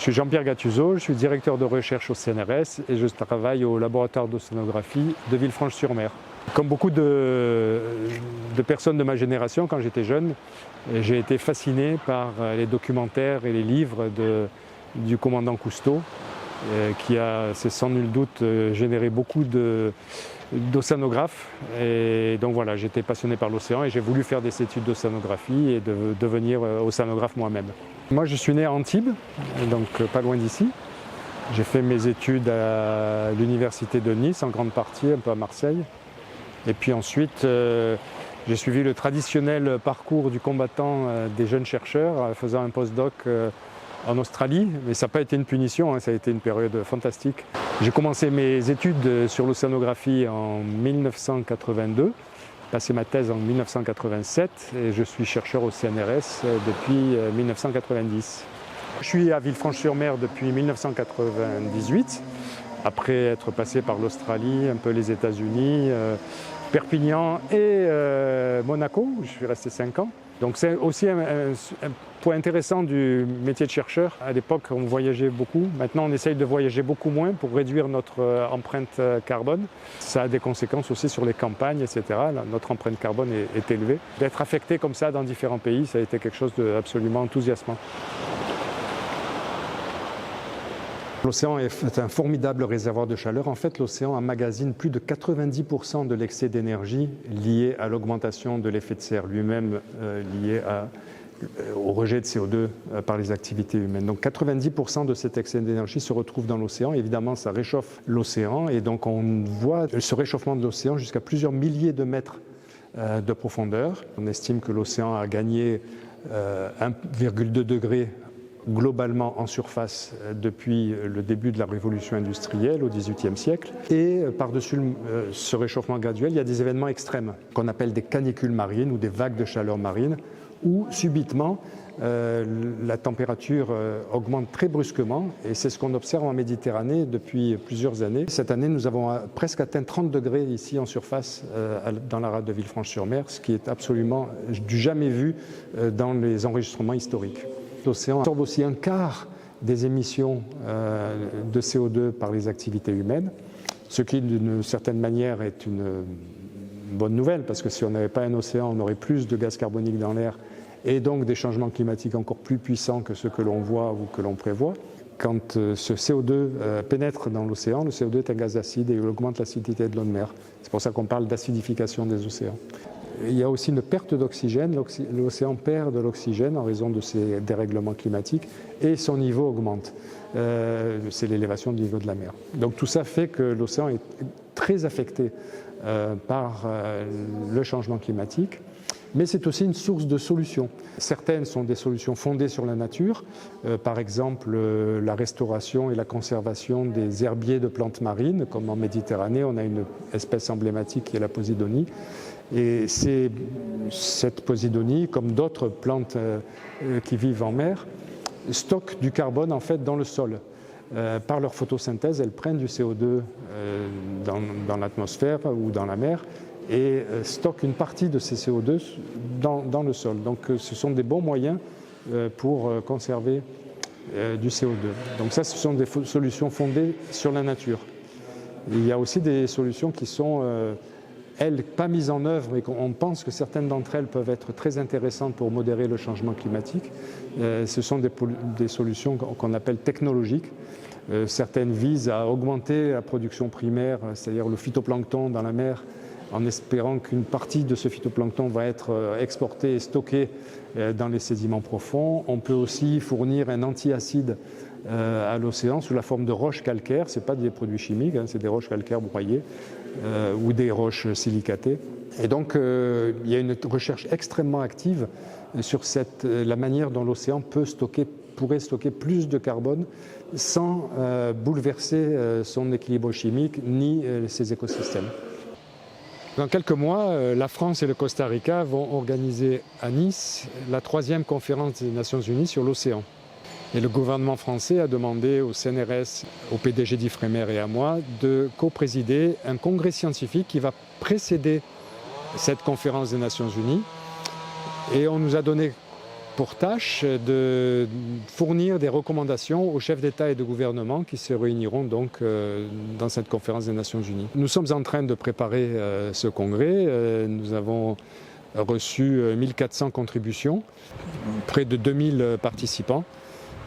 Je suis Jean-Pierre Gattuso, je suis directeur de recherche au CNRS et je travaille au laboratoire d'océanographie de Villefranche-sur-Mer. Comme beaucoup de personnes de ma génération, quand j'étais jeune, j'ai été fasciné par les documentaires et les livres du commandant Cousteau, qui a, c'est sans nul doute, généré beaucoup d'océanographes. Et donc voilà, j'étais passionné par l'océan et j'ai voulu faire des études d'océanographie et devenir océanographe moi-même. Moi je suis né à Antibes, donc pas loin d'ici. J'ai fait mes études à l'université de Nice en grande partie, un peu à Marseille. Et puis ensuite, j'ai suivi le traditionnel parcours du combattant des jeunes chercheurs, faisant un postdoc en Australie, mais ça n'a pas été une punition, ça a été une période fantastique. J'ai commencé mes études sur l'océanographie en 1982, passé ma thèse en 1987 et je suis chercheur au CNRS depuis 1990. Je suis à Villefranche-sur-Mer depuis 1998, après être passé par l'Australie, un peu les États-Unis, Perpignan et Monaco, où je suis resté 5 ans. Donc c'est aussi un point intéressant du métier de chercheur. À l'époque, on voyageait beaucoup. Maintenant, on essaye de voyager beaucoup moins pour réduire notre empreinte carbone. Ça a des conséquences aussi sur les campagnes, etc. Notre empreinte carbone est élevée. D'être affecté comme ça dans différents pays, ça a été quelque chose d'absolument enthousiasmant. L'océan est un formidable réservoir de chaleur. En fait, l'océan emmagasine plus de 90% de l'excès d'énergie lié à l'augmentation de l'effet de serre lui-même, lié au rejet de CO2 par les activités humaines. Donc 90% de cet excès d'énergie se retrouve dans l'océan. Évidemment, ça réchauffe l'océan et donc on voit ce réchauffement de l'océan jusqu'à plusieurs milliers de mètres de profondeur. On estime que l'océan a gagné 1,2 degré globalement en surface depuis le début de la révolution industrielle au XVIIIe siècle. Et par-dessus ce réchauffement graduel, il y a des événements extrêmes qu'on appelle des canicules marines ou des vagues de chaleur marine, où subitement la température augmente très brusquement et c'est ce qu'on observe en Méditerranée depuis plusieurs années. Cette année, nous avons presque atteint 30 degrés ici en surface dans la rade de Villefranche-sur-Mer, ce qui est absolument du jamais vu dans les enregistrements historiques. L'océan absorbe aussi un quart des émissions de CO2 par les activités humaines, ce qui d'une certaine manière est une bonne nouvelle, parce que si on n'avait pas un océan, on aurait plus de gaz carbonique dans l'air et donc des changements climatiques encore plus puissants que ceux que l'on voit ou que l'on prévoit. Quand ce CO2 pénètre dans l'océan, le CO2 est un gaz acide et il augmente l'acidité de l'eau de mer. C'est pour ça qu'on parle d'acidification des océans. Il y a aussi une perte d'oxygène. L'océan perd de l'oxygène en raison de ces dérèglements climatiques et son niveau augmente. C'est l'élévation du niveau de la mer. Donc tout ça fait que l'océan est très affecté par le changement climatique, mais c'est aussi une source de solutions. Certaines sont des solutions fondées sur la nature, par exemple la restauration et la conservation des herbiers de plantes marines, comme en Méditerranée, on a une espèce emblématique qui est la posidonie. Et cette posidonie, comme d'autres plantes qui vivent en mer, stockent du carbone en fait dans le sol. Par leur photosynthèse, elles prennent du CO2 dans l'atmosphère ou dans la mer et stockent une partie de ces CO2 dans le sol. Donc ce sont des bons moyens pour conserver du CO2. Donc ça, ce sont des solutions fondées sur la nature. Il y a aussi des solutions qui sont elles, pas mises en œuvre, mais on pense que certaines d'entre elles peuvent être très intéressantes pour modérer le changement climatique. Ce sont des solutions qu'on appelle technologiques. Certaines visent à augmenter la production primaire, c'est-à-dire le phytoplancton dans la mer, en espérant qu'une partie de ce phytoplancton va être exportée et stockée dans les sédiments profonds. On peut aussi fournir un antiacide à l'océan sous la forme de roches calcaires. Ce n'est pas des produits chimiques, c'est des roches calcaires broyées ou des roches silicatées. Et donc il y a une recherche extrêmement active sur la manière dont l'océan pourrait stocker plus de carbone sans bouleverser son équilibre chimique ni ses écosystèmes. Dans quelques mois, la France et le Costa Rica vont organiser à Nice la 3e conférence des Nations Unies sur l'océan. Et le gouvernement français a demandé au CNRS, au PDG d'Ifremer et à moi de co-présider un congrès scientifique qui va précéder cette conférence des Nations Unies. Et on nous a donné pour tâche de fournir des recommandations aux chefs d'État et de gouvernement qui se réuniront donc dans cette conférence des Nations Unies. Nous sommes en train de préparer ce congrès. Nous avons reçu 1400 contributions, près de 2000 participants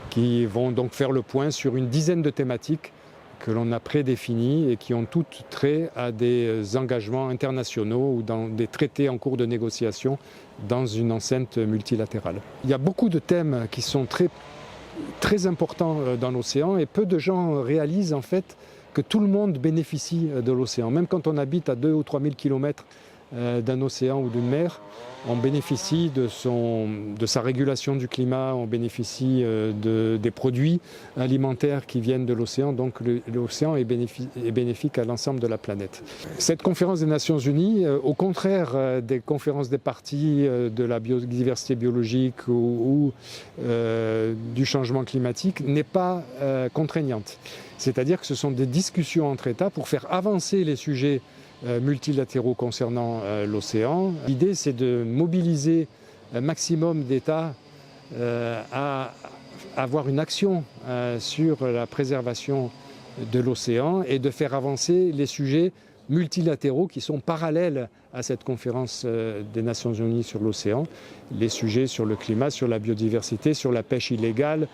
qui vont donc faire le point sur une dizaine de thématiques que l'on a prédéfinies et qui ont toutes trait à des engagements internationaux ou dans des traités en cours de négociation dans une enceinte multilatérale. Il y a beaucoup de thèmes qui sont très importants dans l'océan et peu de gens réalisent en fait que tout le monde bénéficie de l'océan. Même quand on habite à 2 ou 3 000 km d'un océan ou d'une mer, on bénéficie de sa régulation du climat, on bénéficie des produits alimentaires qui viennent de l'océan, donc l'océan est bénéfique à l'ensemble de la planète. Cette conférence des Nations Unies, au contraire des conférences des parties de la biodiversité biologique ou du changement climatique, n'est pas contraignante. C'est-à-dire que ce sont des discussions entre États pour faire avancer les sujets multilatéraux concernant l'océan. L'idée, c'est de mobiliser un maximum d'États à avoir une action sur la préservation de l'océan et de faire avancer les sujets multilatéraux qui sont parallèles à cette conférence des Nations Unies sur l'océan, les sujets sur le climat, sur la biodiversité, sur la pêche illégale,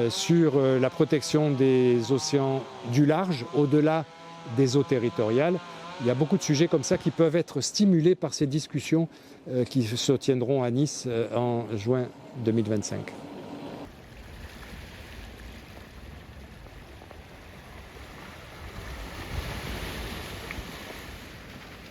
sur la protection des océans du large, au-delà des eaux territoriales. Il y a beaucoup de sujets comme ça qui peuvent être stimulés par ces discussions qui se tiendront à Nice en juin 2025.